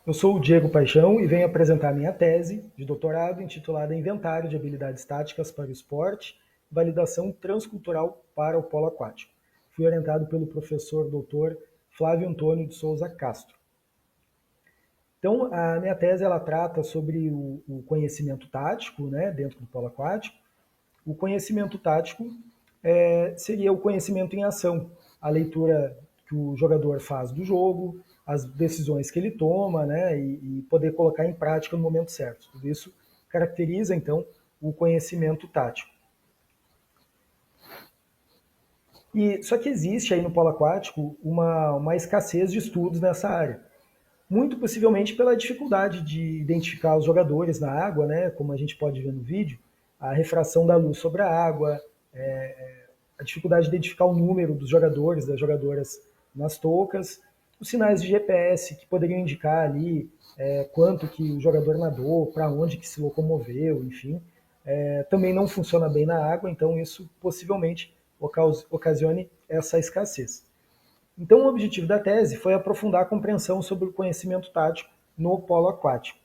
Eu sou o Diego Paixão e venho apresentar minha tese de doutorado intitulada Inventário de Habilidades Táticas para o Esporte, Validação Transcultural para o Polo Aquático. Fui orientado pelo professor Dr. Flávio Antônio de Souza Castro. Então, a minha tese ela trata sobre o conhecimento tático, né, dentro do polo aquático. O conhecimento tático seria o conhecimento em ação, a leitura que o jogador faz do jogo, as decisões que ele toma, né, e poder colocar em prática no momento certo. Tudo isso caracteriza, então, o conhecimento tático. Só que existe aí no polo aquático uma escassez de estudos nessa área. Muito possivelmente pela dificuldade de identificar os jogadores na água, né, como a gente pode ver no vídeo, a refração da luz sobre a água, a dificuldade de identificar o número dos jogadores, das jogadoras nas toucas, os sinais de GPS que poderiam indicar ali quanto que o jogador nadou, para onde que se locomoveu, enfim, também não funciona bem na água, então isso possivelmente ocasione essa escassez. Então, o objetivo da tese foi aprofundar a compreensão sobre o conhecimento tático no polo aquático.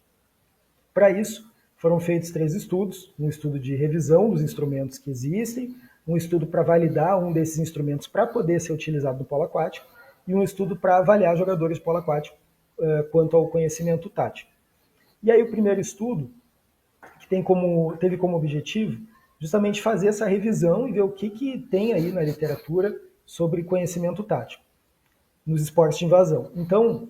Para isso, foram feitos 3 estudos: um estudo de revisão dos instrumentos que existem, um estudo para validar um desses instrumentos para poder ser utilizado no polo aquático e um estudo para avaliar jogadores de polo aquático quanto ao conhecimento tático. E aí o primeiro estudo, que teve como objetivo justamente fazer essa revisão e ver o que tem aí na literatura sobre conhecimento tático nos esportes de invasão. Então,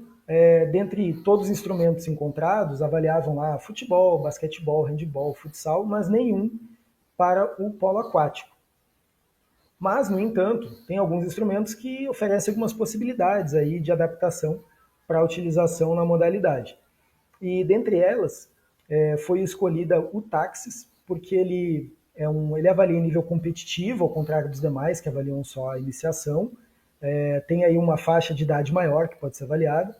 dentre todos os instrumentos encontrados, avaliavam lá futebol, basquetebol, handebol, futsal, mas nenhum para o polo aquático. Mas, no entanto, tem alguns instrumentos que oferecem algumas possibilidades aí de adaptação para a utilização na modalidade. E dentre elas, foi escolhida o Táxis, porque ele avalia em nível competitivo, ao contrário dos demais, que avaliam só a iniciação. Tem aí uma faixa de idade maior que pode ser avaliada.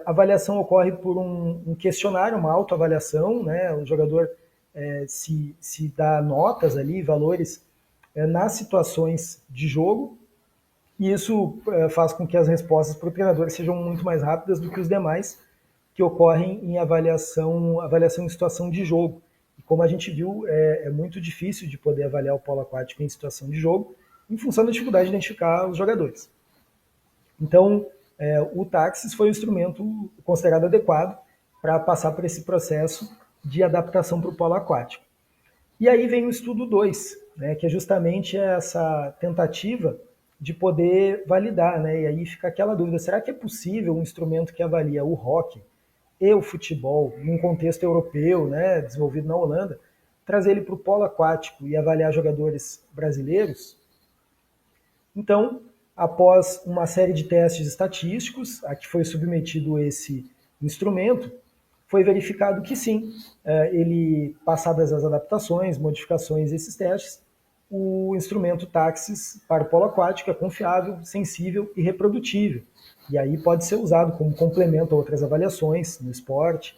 A avaliação ocorre por um questionário, uma autoavaliação, né? O jogador se dá notas ali, valores nas situações de jogo, e isso faz com que as respostas para o treinador sejam muito mais rápidas do que os demais que ocorrem em avaliação em situação de jogo. E como a gente viu, é muito difícil de poder avaliar o polo aquático em situação de jogo, em função da dificuldade de identificar os jogadores. Então, o Táxis foi o instrumento considerado adequado para passar por esse processo de adaptação para o polo aquático. E aí vem o estudo 2, né, que é justamente essa tentativa de poder validar, né? E aí fica aquela dúvida: será que é possível um instrumento que avalia o hóquei e o futebol, num contexto europeu, né, desenvolvido na Holanda, trazer ele para o polo aquático e avaliar jogadores brasileiros? Então, após uma série de testes estatísticos a que foi submetido esse instrumento, foi verificado que sim, ele, passadas as adaptações, modificações desses testes, o instrumento Táxis para o polo aquático é confiável, sensível e reprodutível. E aí pode ser usado como complemento a outras avaliações no esporte,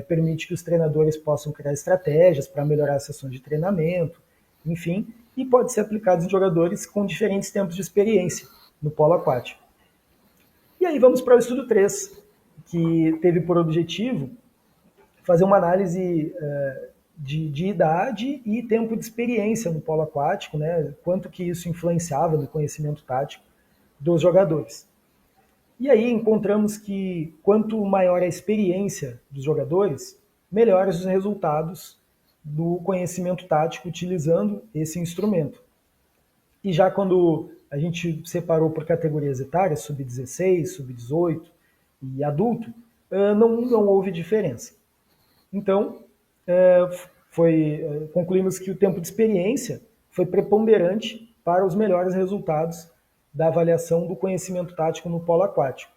permite que os treinadores possam criar estratégias para melhorar as sessões de treinamento, enfim, e pode ser aplicado em jogadores com diferentes tempos de experiência no polo aquático. E aí vamos para o estudo 3, que teve por objetivo fazer uma análise de idade e tempo de experiência no polo aquático, né? Quanto que isso influenciava no conhecimento tático dos jogadores. E aí encontramos que quanto maior a experiência dos jogadores, melhores os resultados do conhecimento tático utilizando esse instrumento. E já quando a gente separou por categorias etárias, sub-16, sub-18 e adulto, não houve diferença. Então, concluímos que o tempo de experiência foi preponderante para os melhores resultados da avaliação do conhecimento tático no polo aquático.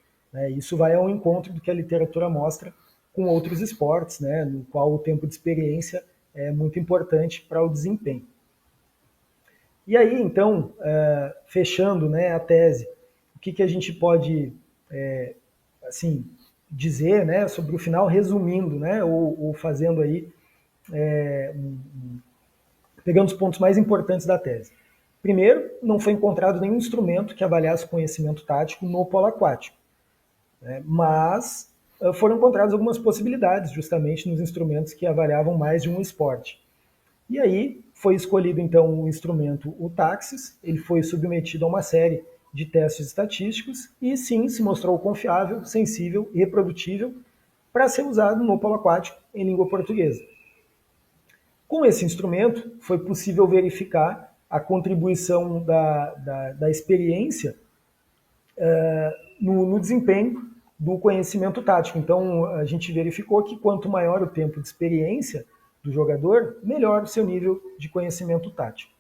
Isso vai ao encontro do que a literatura mostra com outros esportes, né, no qual o tempo de experiência é muito importante para o desempenho. E aí, então, fechando, né, a tese, o que a gente pode assim, dizer, né, sobre o final, resumindo, né, ou fazendo aí, pegando os pontos mais importantes da tese. Primeiro, não foi encontrado nenhum instrumento que avaliasse o conhecimento tático no polo aquático, né, mas foram encontradas algumas possibilidades justamente nos instrumentos que avaliavam mais de um esporte. E aí foi escolhido então o instrumento, o Taxis, ele foi submetido a uma série de testes estatísticos e sim se mostrou confiável, sensível e reprodutível para ser usado no polo aquático em língua portuguesa. Com esse instrumento foi possível verificar a contribuição da experiência no desempenho do conhecimento tático. Então, a gente verificou que quanto maior o tempo de experiência do jogador, melhor o seu nível de conhecimento tático.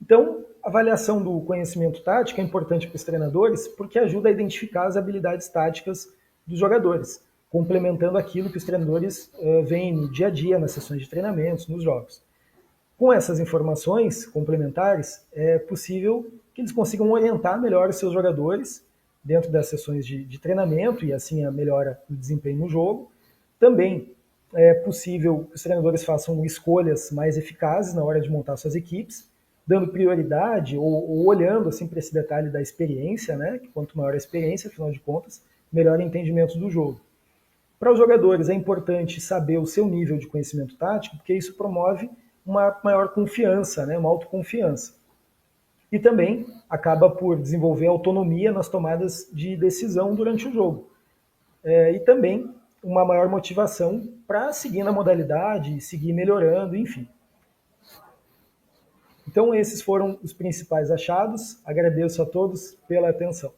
Então, a avaliação do conhecimento tático é importante para os treinadores porque ajuda a identificar as habilidades táticas dos jogadores, complementando aquilo que os treinadores veem no dia a dia, nas sessões de treinamentos, nos jogos. Com essas informações complementares, é possível que eles consigam orientar melhor os seus jogadores dentro das sessões de treinamento e assim a melhora do desempenho no jogo. Também é possível que os treinadores façam escolhas mais eficazes na hora de montar suas equipes, dando prioridade ou olhando assim para esse detalhe da experiência, né? Que quanto maior a experiência, afinal de contas, melhor o entendimento do jogo. Para os jogadores é importante saber o seu nível de conhecimento tático, porque isso promove uma maior confiança, né? Uma autoconfiança. E também acaba por desenvolver autonomia nas tomadas de decisão durante o jogo. E também uma maior motivação para seguir na modalidade, seguir melhorando, enfim. Então esses foram os principais achados. Agradeço a todos pela atenção.